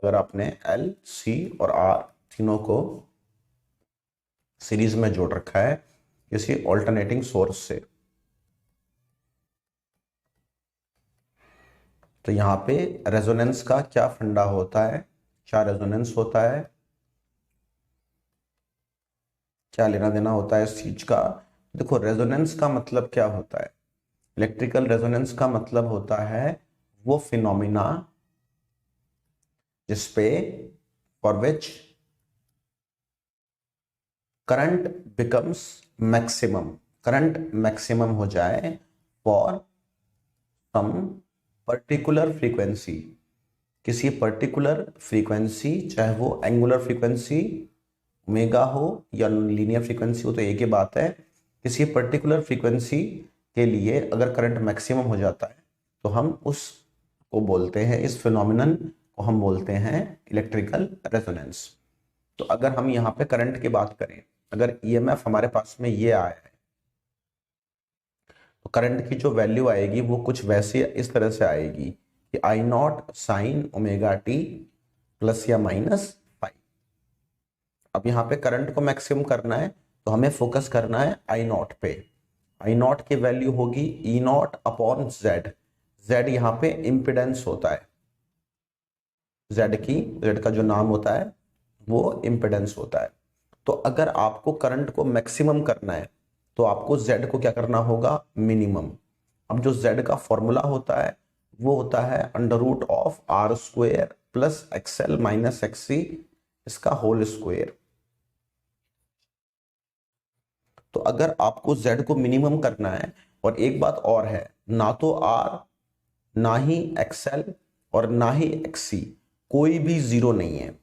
अगर आपने एल, सी और आर तीनों को सीरीज में जोड़ रखा है किसी ऑल्टरनेटिंग सोर्स से, तो यहां पे रेजोनेंस का क्या फंडा होता है, क्या रेजोनेंस होता है, क्या लेना देना होता है इस चीज का। देखो, रेजोनेंस का मतलब क्या होता है, इलेक्ट्रिकल रेजोनेंस का मतलब होता है वो फिनोमिना जिसपे for which current becomes maximum, current maximum हो जाए फॉर सम पर्टिकुलर फ्रीक्वेंसी, किसी पर्टिकुलर फ्रीक्वेंसी, चाहे वो एंगुलर फ्रीक्वेंसी ओमेगा हो या लीनियर फ्रीक्वेंसी हो तो एक ही बात है। किसी पर्टिकुलर फ्रीक्वेंसी के लिए अगर करंट मैक्सिमम हो जाता है तो हम उस को बोलते हैं, इस फिनोमिनन को हम बोलते हैं इलेक्ट्रिकल रेजोनेंस। तो अगर हम यहाँ पे करंट की बात करें, अगर ईएमएफ हमारे पास में ये आया है तो करंट की जो वैल्यू आएगी वो कुछ वैसे इस तरह से आएगी कि I naught sine omega t plus या माइनस फाइव। अब यहाँ पे करंट को मैक्सिमम करना है तो हमें फोकस करना है आई नॉट पे। आई नॉट की वैल्यू होगी ई नॉट अपॉन जेड। जेड यहाँ पे इम्पिडेंस होता है, जेड का जो नाम होता है वो इम्पिडेंस होता है। तो अगर आपको करंट को मैक्सिमम करना है तो आपको जेड को क्या करना होगा, मिनिमम। अब जो जेड का फॉर्मूला होता है वो होता है under root of R square plus XL minus XC इसका होल स्क्वायर। तो अगर आपको जेड को मिनिमम करना है, और एक बात और है, ना तो आर ना ही एक्सएल और ना ही एक्ससी कोई भी जीरो नहीं है,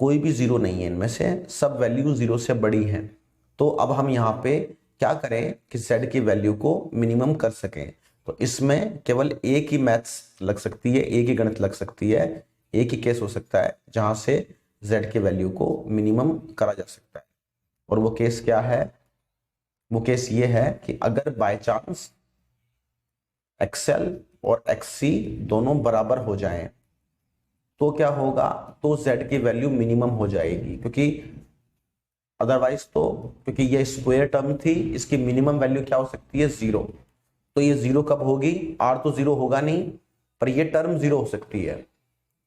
कोई भी जीरो नहीं है, इनमें से सब वैल्यू जीरो से बड़ी हैं। तो अब हम यहाँ पे क्या करें कि z की वैल्यू को मिनिमम कर सकें, तो इसमें केवल एक ही मैथ्स लग सकती है, एक ही गणित लग सकती है, एक ही केस हो सकता है जहां से z की वैल्यू को मिनिमम करा जा सकता है। और वो केस क्या है, वो केस ये है कि अगर बाय चांस एक्सएल और एक्ससी दोनों बराबर हो जाएं तो क्या होगा, तो z की वैल्यू मिनिमम हो जाएगी, क्योंकि अदरवाइज तो, क्योंकि ये स्क्वायर टर्म थी, इसकी मिनिमम वैल्यू क्या हो सकती है, जीरो। तो ये जीरो कब होगी, आर तो जीरो होगा नहीं पर ये टर्म जीरो हो सकती है।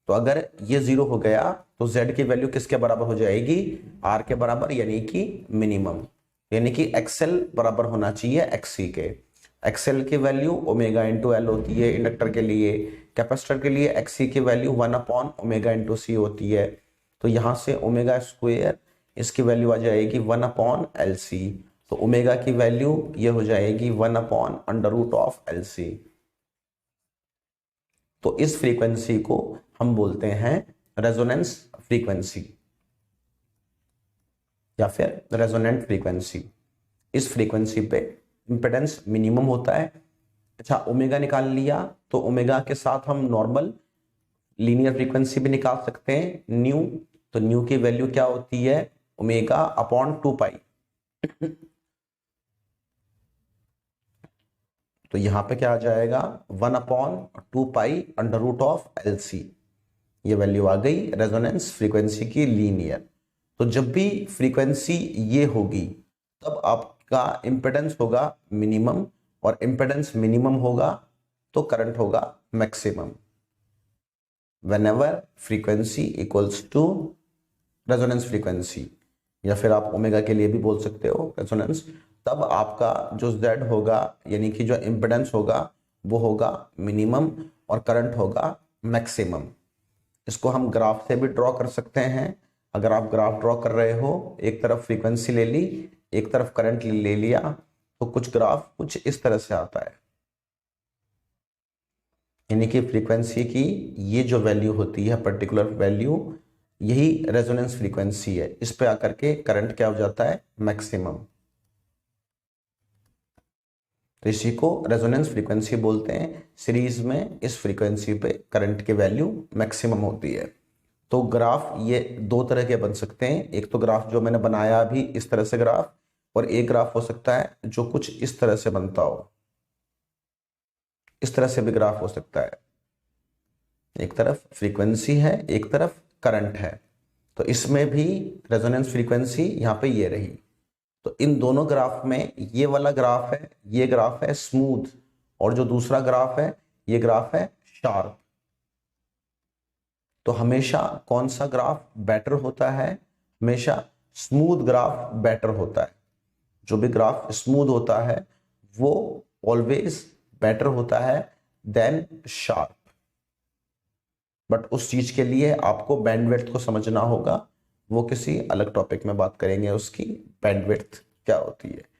तो अगर ये जीरो हो गया तो z की वैल्यू किसके बराबर हो जाएगी, आर के बराबर, यानी कि मिनिमम, यानी कि एक्सएल बराबर होना चाहिए एक्ससी के। एक्सएल की वैल्यू ओमेगा इंटू एल होती है इंडक्टर के लिए, कैपेसिटर के लिए एक्ससी की वैल्यू 1 अपॉन ओमेगा इंटू सी होती है। तो यहां से ओमेगा स्क्वायर, इसकी वैल्यू आ जाएगी 1 अपॉन एल सी, तो ओमेगा की वैल्यू ये हो जाएगी 1 upon under root of L C. तो इस फ्रीक्वेंसी को हम बोलते हैं रेजोनेंस फ्रीक्वेंसी या फिर रेजोनेंट फ्रीक्वेंसी। इस फ्रीक्वेंसी पे इंपेडेंस मिनिमम होता है। अच्छा, ओमेगा निकाल लिया तो ओमेगा के साथ हम नॉर्मल लीनियर फ्रीक्वेंसी भी निकाल सकते हैं, न्यू। तो न्यू की वैल्यू क्या होती है, ओमेगा अपॉन 2 पाई। तो यहां पे क्या आ जाएगा, 1 upon 2 pi under root of L C. ये वैल्यू आ गई रेजोनेंस फ्रीक्वेंसी की लीनियर। तो जब भी फ्रीक्वेंसी ये होगी तब आपका इंपेडेंस होगा मिनिमम, और इंपेडेंस मिनिमम होगा तो करंट होगा maximum. Whenever frequency equals to resonance frequency, या फिर आप ओमेगा के लिए भी बोल सकते हो रेजोनेंस, तब आपका जो z होगा यानी कि जो इंपेडेंस होगा वो होगा मिनिमम और करंट होगा मैक्सिमम। इसको हम ग्राफ से भी ड्रॉ कर सकते हैं। अगर आप ग्राफ ड्रॉ कर रहे हो, एक तरफ फ्रीक्वेंसी ले ली, एक तरफ करंट ले लिया, तो कुछ ग्राफ कुछ इस तरह से आता है, यानी कि फ्रीक्वेंसी की ये जो वैल्यू होती है, पर्टिकुलर वैल्यू, यही रेजोनेंस फ्रीक्वेंसी है। इस पे आकर के करंट क्या हो जाता है, मैक्सिमम। तो इसी को रेजोनेंस फ्रीक्वेंसी बोलते हैं। सीरीज में इस फ्रीक्वेंसी पे करंट की वैल्यू मैक्सिमम होती है। तो ग्राफ ये दो तरह के बन सकते हैं, एक तो ग्राफ जो मैंने बनाया अभी इस तरह से ग्राफ, और एक ग्राफ हो सकता है जो कुछ इस तरह से बनता हो, इस तरह से भी ग्राफ हो सकता है। एक तरफ फ्रीक्वेंसी है, एक तरफ करंट है। तो इसमें भी रेजोनेंस फ्रीक्वेंसी यहाँ पे ये रही। तो इन दोनों ग्राफ में ये वाला ग्राफ है, ये ग्राफ है स्मूथ, और जो दूसरा ग्राफ है ये ग्राफ है शार्प। तो हमेशा कौन सा ग्राफ बेटर होता है? हमेशा स्मूथ ग्राफ बेटर होता है। जो भी ग्राफ स्मूथ होता है वो ऑलवेज बेटर होता है देन शार्प। बट उस चीज के लिए आपको बैंडविड्थ को समझना होगा, वो किसी अलग टॉपिक में बात करेंगे उसकी, बैंडविड्थ क्या होती है।